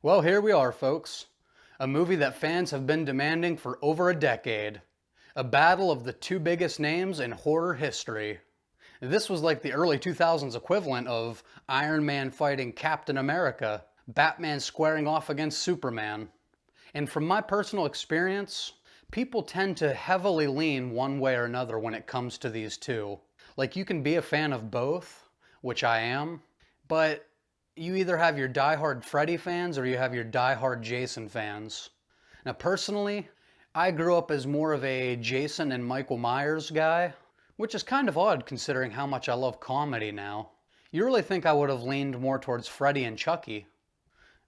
Well, here we are, folks. A movie that fans have been demanding for over a decade. A battle of the two biggest names in horror history. This was like the early 2000s equivalent of Iron Man fighting Captain America, Batman squaring off against Superman. And from my personal experience, people tend to heavily lean one way or another when it comes to these two. Like, you can be a fan of both, which I am, but you either have your diehard Freddy fans or you have your diehard Jason fans. Now, personally, I grew up as more of a Jason and Michael Myers guy, which is kind of odd considering how much I love comedy now. You really think I would have leaned more towards Freddy and Chucky.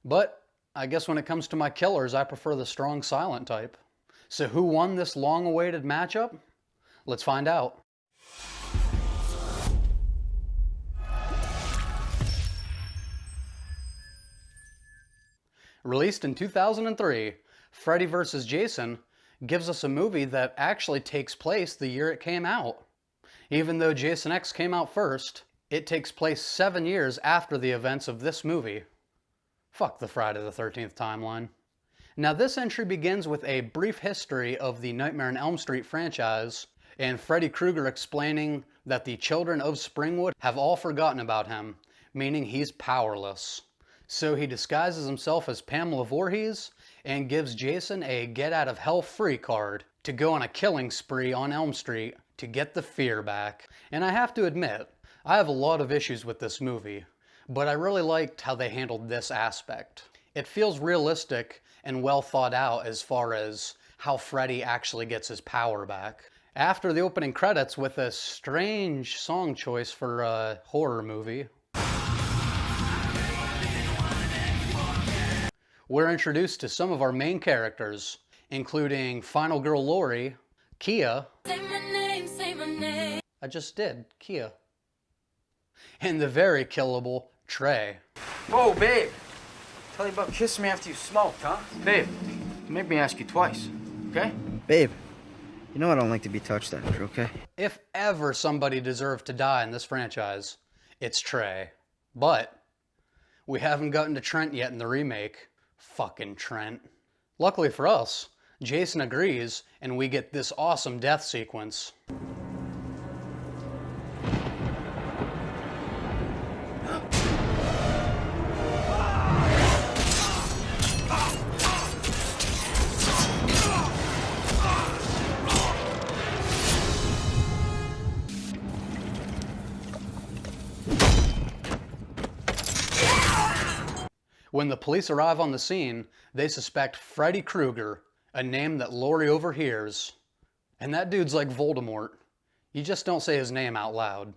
But I guess when it comes to my killers, I prefer the strong silent type. So who won this long-awaited matchup? Let's find out. Released in 2003, Freddy vs. Jason gives us a movie that actually takes place the year it came out. Even though Jason X came out first, it takes place 7 years after the events of this movie. Fuck the Friday the 13th timeline. Now, this entry begins with a brief history of the Nightmare on Elm Street franchise, and Freddy Krueger explaining that the children of Springwood have all forgotten about him, meaning he's powerless. So he disguises himself as Pamela Voorhees and gives Jason a get-out-of-hell-free card to go on a killing spree on Elm Street to get the fear back. And I have to admit, I have a lot of issues with this movie, but I really liked how they handled this aspect. It feels realistic and well thought out as far as how Freddy actually gets his power back. After the opening credits with a strange song choice for a horror movie, we're introduced to some of our main characters, including Final Girl Lori, Kia. Say my name. I just did, Kia. And the very killable Trey. Whoa, babe. Tell you about kissing me after you smoked, huh? Babe, make me ask you twice, okay? Babe, you know I don't like to be touched after, okay? If ever somebody deserved to die in this franchise, it's Trey. But we haven't gotten to Trent yet in the remake. Fucking Trent. Luckily for us, Jason agrees and we get this awesome death sequence. When the police arrive on the scene, they suspect Freddy Krueger, a name that Lori overhears. And that dude's like Voldemort. You just don't say his name out loud.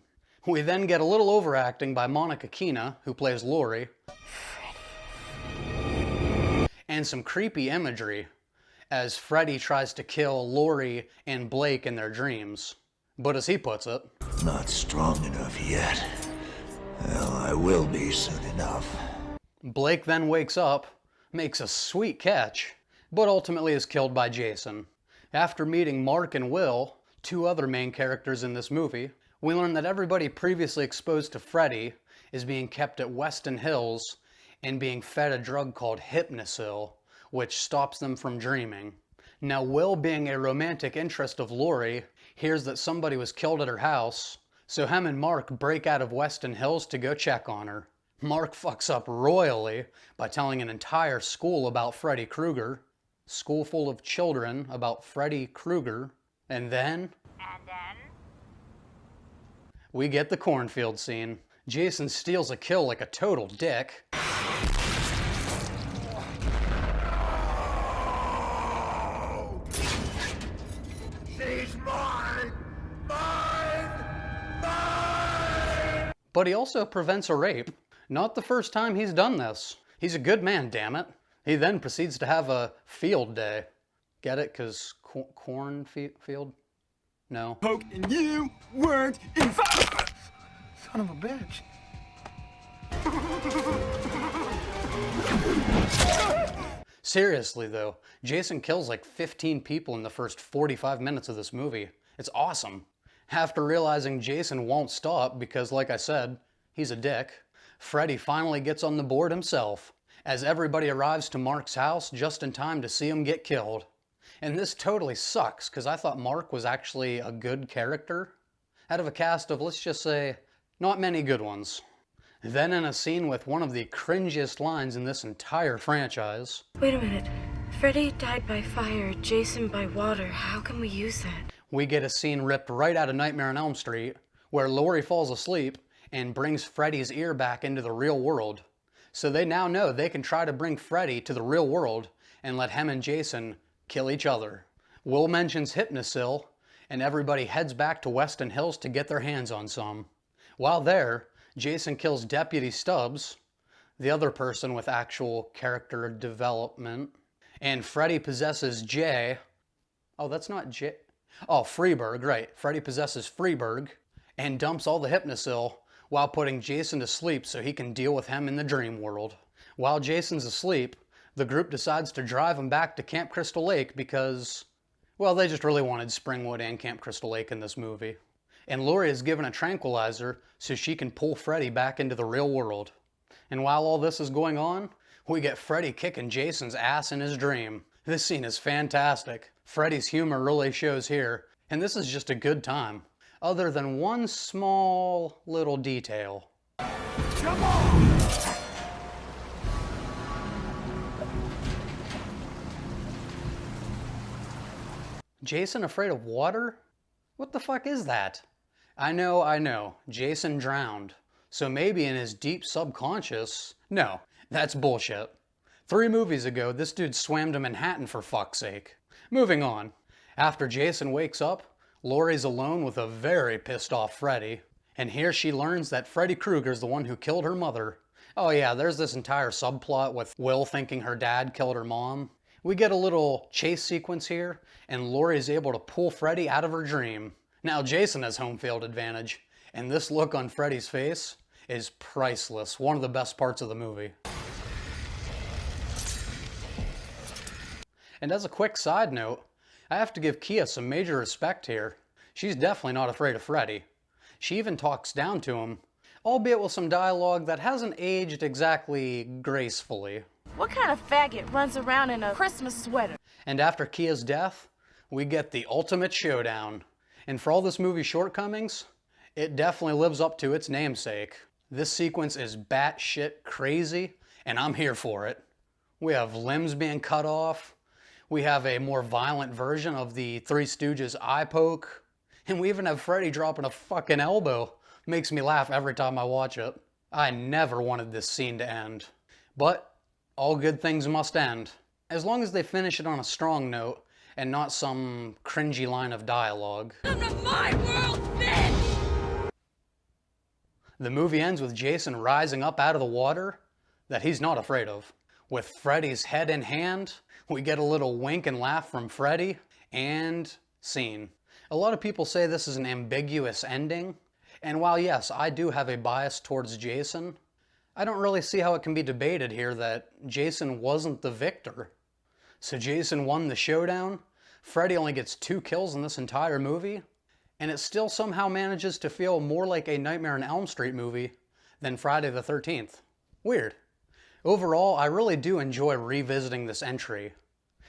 We then get a little overacting by Monica Keena, who plays Lori, and some creepy imagery as Freddy tries to kill Lori and Blake in their dreams. But as he puts it, not strong enough yet. Well, I will be soon enough. Blake then wakes up, makes a sweet catch, but ultimately is killed by Jason. After meeting Mark and Will, two other main characters in this movie, we learn that everybody previously exposed to Freddy is being kept at Weston Hills and being fed a drug called Hypnosil, which stops them from dreaming. Now, Will, being a romantic interest of Lori, hears that somebody was killed at her house, so him and Mark break out of Weston Hills to go check on her. Mark fucks up royally by telling an entire school about Freddy Krueger, school full of children about Freddy Krueger, and then we get the cornfield scene. Jason steals a kill like a total dick. She's mine! Mine! Mine! But he also prevents a rape. Not the first time he's done this. He's a good man, damn it. He then proceeds to have a field day. Get it? 'Cause cornfield? No. Poke and you weren't inside. Son of a bitch. Seriously though, Jason kills like 15 people in the first 45 minutes of this movie. It's awesome. After realizing Jason won't stop because, like I said, he's a dick, Freddy finally gets on the board himself as everybody arrives to Mark's house just in time to see him get killed. And this totally sucks, because I thought Mark was actually a good character, out of a cast of, let's just say, not many good ones. Then in a scene with one of the cringiest lines in this entire franchise. Wait a minute. Freddy died by fire, Jason by water. How can we use that? We get a scene ripped right out of Nightmare on Elm Street, where Laurie falls asleep and brings Freddy's ear back into the real world. So they now know they can try to bring Freddy to the real world and let him and Jason kill each other. Will mentions Hypnosil, and everybody heads back to Weston Hills to get their hands on some. While there, Jason kills Deputy Stubbs, the other person with actual character development, and Freddy possesses Jay. Oh, that's not Jay. Oh, Freeburg, right. Freddy possesses Freeburg and dumps all the Hypnosil while putting Jason to sleep so he can deal with him in the dream world. While Jason's asleep, the group decides to drive him back to Camp Crystal Lake because, well, they just really wanted Springwood and Camp Crystal Lake in this movie. And Laurie is given a tranquilizer so she can pull Freddy back into the real world. And while all this is going on, we get Freddy kicking Jason's ass in his dream. This scene is fantastic. Freddy's humor really shows here, and this is just a good time. Other than one small little detail. Come on! Jason afraid of water? What the fuck is that? I know. Jason drowned. So maybe in his deep subconscious... No, that's bullshit. 3 movies ago, this dude swam to Manhattan for fuck's sake. Moving on. After Jason wakes up, Laurie's alone with a very pissed off Freddy. And here she learns that Freddy Krueger's the one who killed her mother. Oh yeah, there's this entire subplot with Will thinking her dad killed her mom. We get a little chase sequence here, and Laurie is able to pull Freddy out of her dream. Now Jason has home field advantage, and this look on Freddy's face is priceless. One of the best parts of the movie. And as a quick side note, I have to give Kia some major respect here. She's definitely not afraid of Freddy. She even talks down to him, albeit with some dialogue that hasn't aged exactly gracefully. What kind of faggot runs around in a Christmas sweater? And after Kia's death, we get the ultimate showdown. And for all this movie's shortcomings, it definitely lives up to its namesake. This sequence is batshit crazy, and I'm here for it. We have limbs being cut off. We have a more violent version of the Three Stooges eye poke. And we even have Freddy dropping a fucking elbow. Makes me laugh every time I watch it. I never wanted this scene to end. But all good things must end. As long as they finish it on a strong note and not some cringy line of dialogue. Come to my world, bitch! The movie ends with Jason rising up out of the water that he's not afraid of. With Freddy's head in hand, we get a little wink and laugh from Freddy, and scene. A lot of people say this is an ambiguous ending, and while yes, I do have a bias towards Jason, I don't really see how it can be debated here that Jason wasn't the victor. So Jason won the showdown, Freddy only gets 2 kills in this entire movie, and it still somehow manages to feel more like a Nightmare on Elm Street movie than Friday the 13th. Weird. Overall, I really do enjoy revisiting this entry.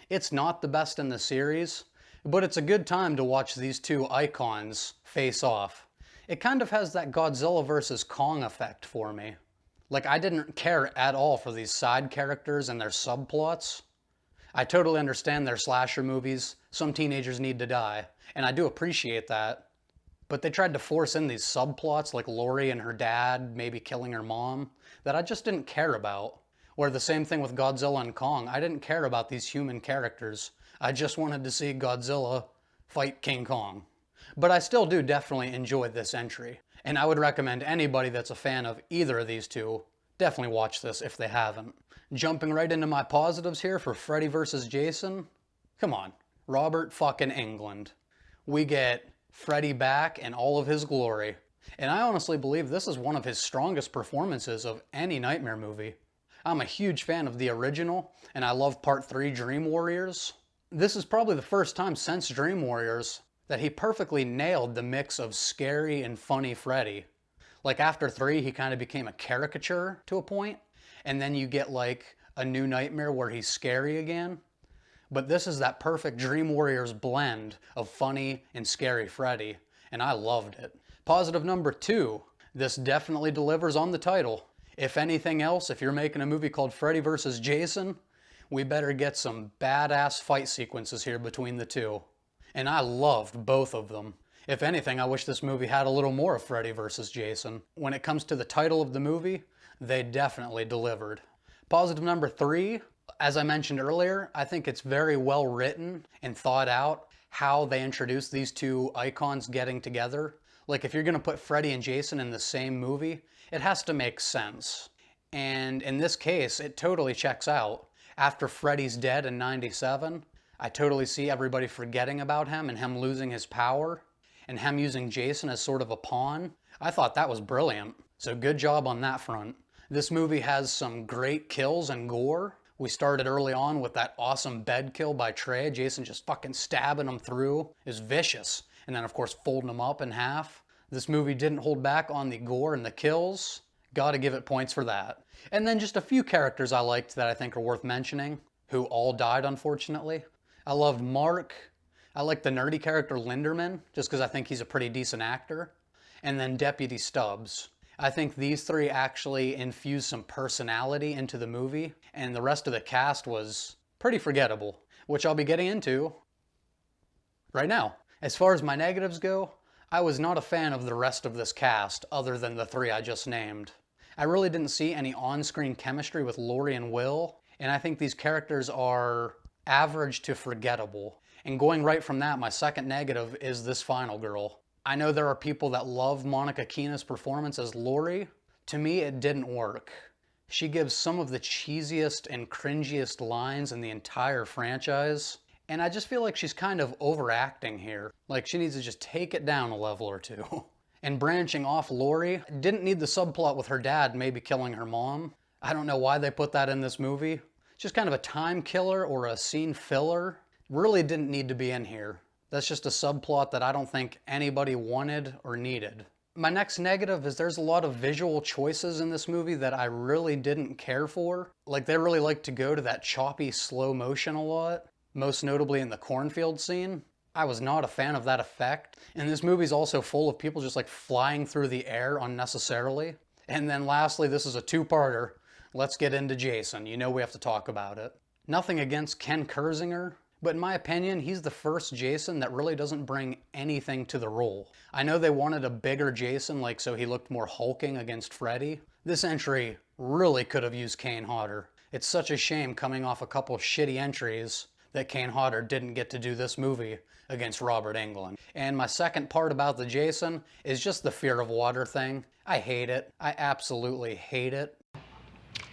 It's not the best in the series, but it's a good time to watch these 2 icons face off. It kind of has that Godzilla vs. Kong effect for me. Like, I didn't care at all for these side characters and their subplots. I totally understand they're slasher movies, some teenagers need to die, and I do appreciate that. But they tried to force in these subplots like Laurie and her dad maybe killing her mom that I just didn't care about. Or the same thing with Godzilla and Kong. I didn't care about these human characters. I just wanted to see Godzilla fight King Kong. But I still do definitely enjoy this entry. And I would recommend anybody that's a fan of either of these 2 definitely watch this if they haven't. Jumping right into my positives here for Freddy vs. Jason. Come on, Robert fucking Englund. We get Freddy back in all of his glory. And I honestly believe this is one of his strongest performances of any Nightmare movie. I'm a huge fan of the original, and I love Part 3 Dream Warriors. This is probably the first time since Dream Warriors that he perfectly nailed the mix of scary and funny Freddy. Like after 3, he kind of became a caricature to a point, and then you get like a new nightmare where he's scary again. But this is that perfect Dream Warriors blend of funny and scary Freddy, and I loved it. Positive number 2, this definitely delivers on the title. If anything else, if you're making a movie called Freddy vs. Jason, we better get some badass fight sequences here between the two. And I loved both of them. If anything, I wish this movie had a little more of Freddy vs. Jason. When it comes to the title of the movie, they definitely delivered. Positive number 3, as I mentioned earlier, I think it's very well written and thought out how they introduce these two icons getting together. Like, if you're gonna put Freddy and Jason in the same movie, it has to make sense. And in this case, it totally checks out. After Freddy's dead in '97, I totally see everybody forgetting about him and him losing his power and him using Jason as sort of a pawn. I thought that was brilliant. So good job on that front. This movie has some great kills and gore. We started early on with that awesome bed kill by Trey. Jason just fucking stabbing him through. Is vicious. And then of course folding him up in half. This movie didn't hold back on the gore and the kills. Gotta give it points for that. And then just a few characters I liked that I think are worth mentioning, who all died unfortunately. I loved Mark. I like the nerdy character Linderman, just because I think he's a pretty decent actor. And then Deputy Stubbs. I think these three actually infused some personality into the movie, and the rest of the cast was pretty forgettable, which I'll be getting into right now. As far as my negatives go, I was not a fan of the rest of this cast, other than the three I just named. I really didn't see any on-screen chemistry with Laurie and Will, and I think these characters are average to forgettable. And going right from that, my second negative is this final girl. I know there are people that love Monica Kena's performance as Laurie. To me, it didn't work. She gives some of the cheesiest and cringiest lines in the entire franchise, and I just feel like she's kind of overacting here. Like, she needs to just take it down a level or two. And branching off Laurie, didn't need the subplot with her dad maybe killing her mom. I don't know why they put that in this movie. Just kind of a time killer or a scene filler. Really didn't need to be in here. That's just a subplot that I don't think anybody wanted or needed. My next negative is there's a lot of visual choices in this movie that I really didn't care for. Like, they really like to go to that choppy slow motion a lot, most notably in the cornfield scene. I was not a fan of that effect. And this movie's also full of people just like flying through the air unnecessarily. And then lastly, this is a two-parter. Let's get into Jason. You know we have to talk about it. Nothing against Ken Kersinger, but in my opinion, he's the first Jason that really doesn't bring anything to the role. I know they wanted a bigger Jason, like so he looked more hulking against Freddy. This entry really could have used Kane Hodder. It's such a shame coming off a couple shitty entries that Kane Hodder didn't get to do this movie against Robert Englund. And my second part about the Jason is just the fear of water thing. I hate it. I absolutely hate it.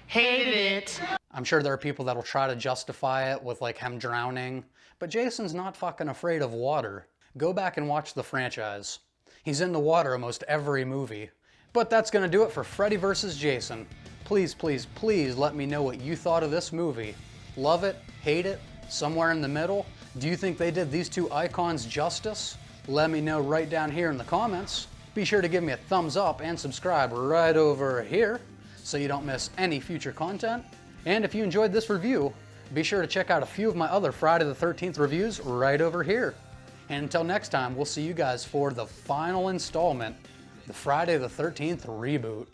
Hate it. I'm sure there are people that'll try to justify it with like him drowning, but Jason's not fucking afraid of water. Go back and watch the franchise. He's in the water almost every movie. But that's gonna do it for Freddy vs. Jason. Please, please, please let me know what you thought of this movie. Love it? Hate it? Somewhere in the middle? Do you think they did these two icons justice? Let me know right down here in the comments. Be sure to give me a thumbs up and subscribe right over here so you don't miss any future content. And if you enjoyed this review, be sure to check out a few of my other Friday the 13th reviews right over here. And until next time, we'll see you guys for the final installment, the Friday the 13th reboot.